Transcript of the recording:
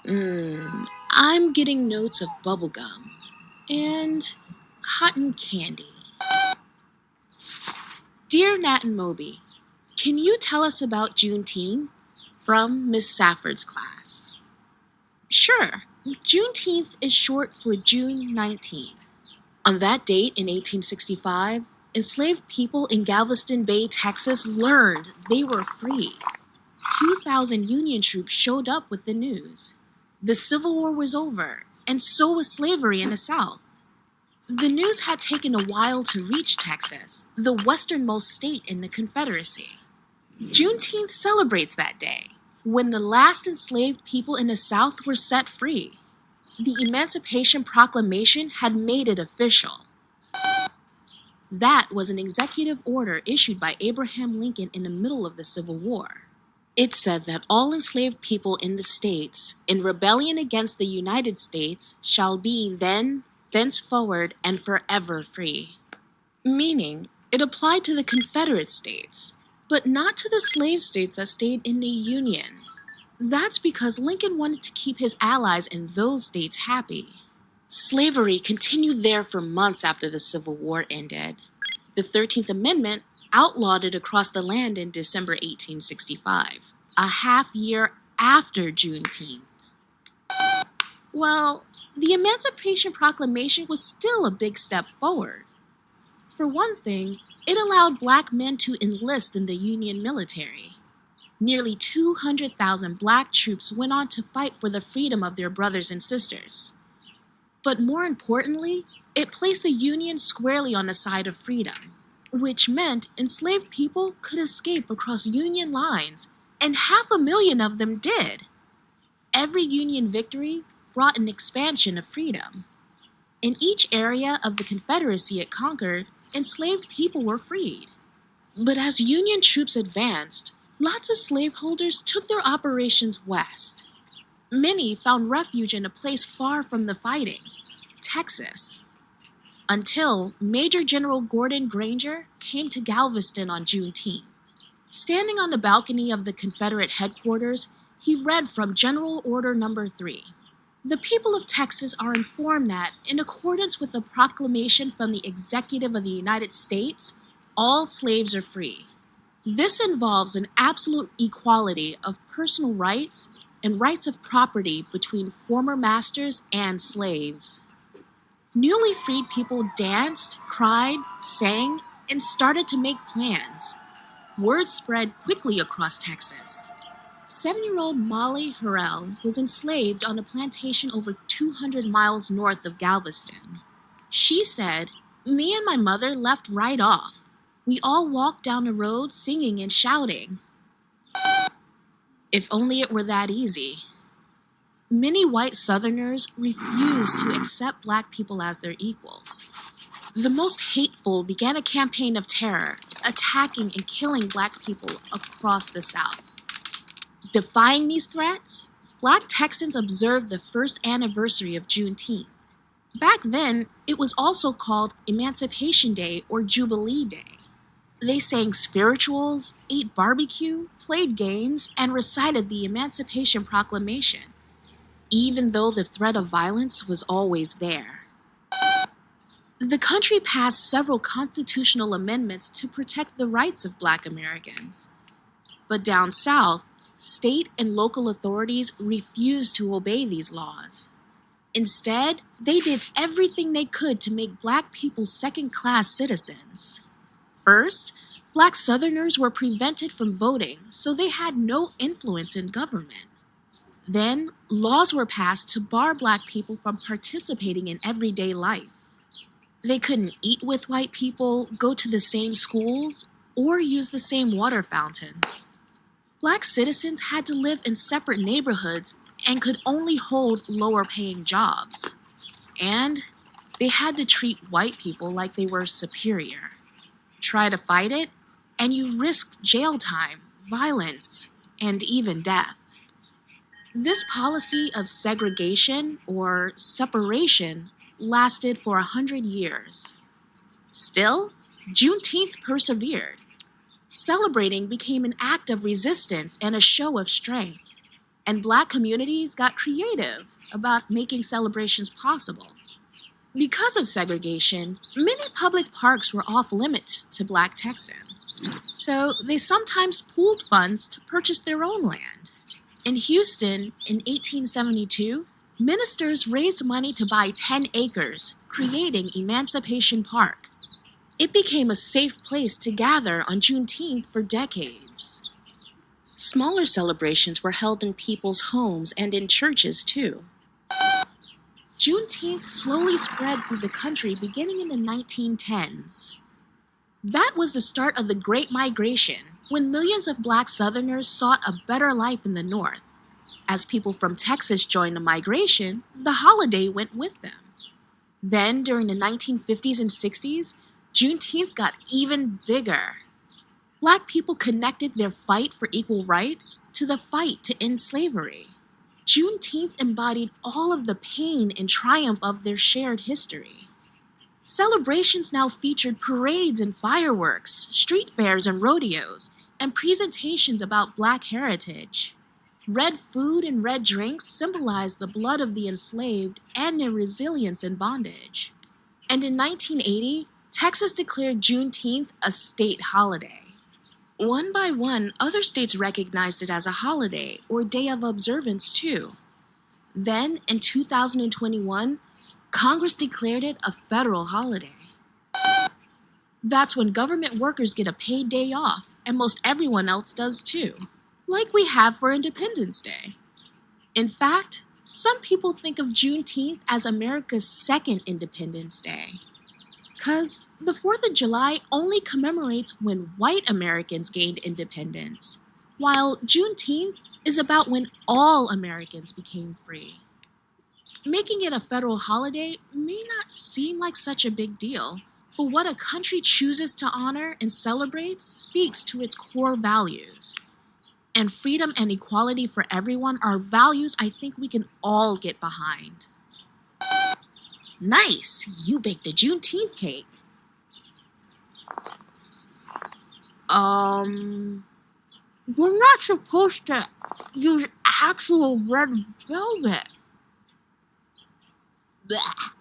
I'm getting notes of bubblegum and cotton candy. Dear Nat and Moby, can you tell us about Juneteenth? From Miss Safford's class. Sure. Juneteenth is short for June 19th. On that date in 1865, enslaved people in Galveston Bay, Texas learned they were free. 2,000 Union troops showed up with the news. The Civil War was over, and so was slavery in the South. The news had taken a while to reach Texas, the westernmost state in the Confederacy. Juneteenth celebrates that day, when the last enslaved people in the South were set free. The Emancipation Proclamation had made it official. That was an executive order issued by Abraham Lincoln in the middle of the Civil War. It said that all enslaved people in the states, in rebellion against the United States, shall be thenceforward and forever free. Meaning, it applied to the Confederate states, but not to the slave states that stayed in the Union. That's because Lincoln wanted to keep his allies in those states happy. Slavery continued there for months after the Civil War ended. The 13th Amendment outlawed it across the land in December 1865, a half year after Juneteenth. Well, the Emancipation Proclamation was still a big step forward. For one thing, it allowed black men to enlist in the Union military. Nearly 200,000 black troops went on to fight for the freedom of their brothers and sisters. But more importantly, it placed the Union squarely on the side of freedom, which meant enslaved people could escape across Union lines, and 500,000 of them did. Every Union victory brought an expansion of freedom. In each area of the Confederacy it conquered, enslaved people were freed. But as Union troops advanced, lots of slaveholders took their operations west. Many found refuge in a place far from the fighting, Texas, until Major General Gordon Granger came to Galveston on Juneteenth. Standing on the balcony of the Confederate headquarters, he read from General Order Number 3. The people of Texas are informed that, in accordance with a proclamation from the Executive of the United States, all slaves are free. This involves an absolute equality of personal rights and rights of property between former masters and slaves. Newly freed people danced, cried, sang, and started to make plans. Word spread quickly across Texas. 7-year-old Molly Harrell was enslaved on a plantation over 200 miles north of Galveston. She said, "Me and my mother left right off. We all walked down the road singing and shouting." If only it were that easy. Many white Southerners refused to accept black people as their equals. The most hateful began a campaign of terror, attacking and killing black people across the South. Defying these threats, black Texans observed the first anniversary of Juneteenth. Back then, it was also called Emancipation Day or Jubilee Day. They sang spirituals, ate barbecue, played games, and recited the Emancipation Proclamation, even though the threat of violence was always there. The country passed several constitutional amendments to protect the rights of black Americans. But down south, state and local authorities refused to obey these laws. Instead, they did everything they could to make black people second-class citizens. First, black Southerners were prevented from voting, so they had no influence in government. Then, laws were passed to bar black people from participating in everyday life. They couldn't eat with white people, go to the same schools, or use the same water fountains. Black citizens had to live in separate neighborhoods and could only hold lower-paying jobs. And they had to treat white people like they were superior. Try to fight it, and you risked jail time, violence, and even death. This policy of segregation or separation lasted for 100 years. Still, Juneteenth persevered. Celebrating became an act of resistance and a show of strength. and Black communities got creative about making celebrations possible. Because of segregation, many public parks were off limits to Black Texans, so they sometimes pooled funds to purchase their own land. In Houston, in 1872, ministers raised money to buy 10 acres, creating Emancipation Park. It became a safe place to gather on Juneteenth for decades. Smaller celebrations were held in people's homes and in churches, too. Juneteenth slowly spread through the country beginning in the 1910s. That was the start of the Great Migration, when millions of Black Southerners sought a better life in the North. As people from Texas joined the migration, the holiday went with them. Then, during the 1950s and 60s, Juneteenth got even bigger. Black people connected their fight for equal rights to the fight to end slavery. Juneteenth embodied all of the pain and triumph of their shared history. Celebrations now featured parades and fireworks, street fairs and rodeos, and presentations about Black heritage. Red food and red drinks symbolized the blood of the enslaved and their resilience in bondage. And in 1980, Texas declared Juneteenth a state holiday. One by one, other states recognized it as a holiday or day of observance too. Then, in 2021, Congress declared it a federal holiday. That's when government workers get a paid day off, and most everyone else does too, like we have for Independence Day. In fact, some people think of Juneteenth as America's second Independence Day. Because the 4th of July only commemorates when white Americans gained independence, while Juneteenth is about when all Americans became free. Making it a federal holiday may not seem like such a big deal, but what a country chooses to honor and celebrates speaks to its core values. And freedom and equality for everyone are values I think we can all get behind. Nice! You baked a Juneteenth cake. We're not supposed to use actual red velvet. Blech.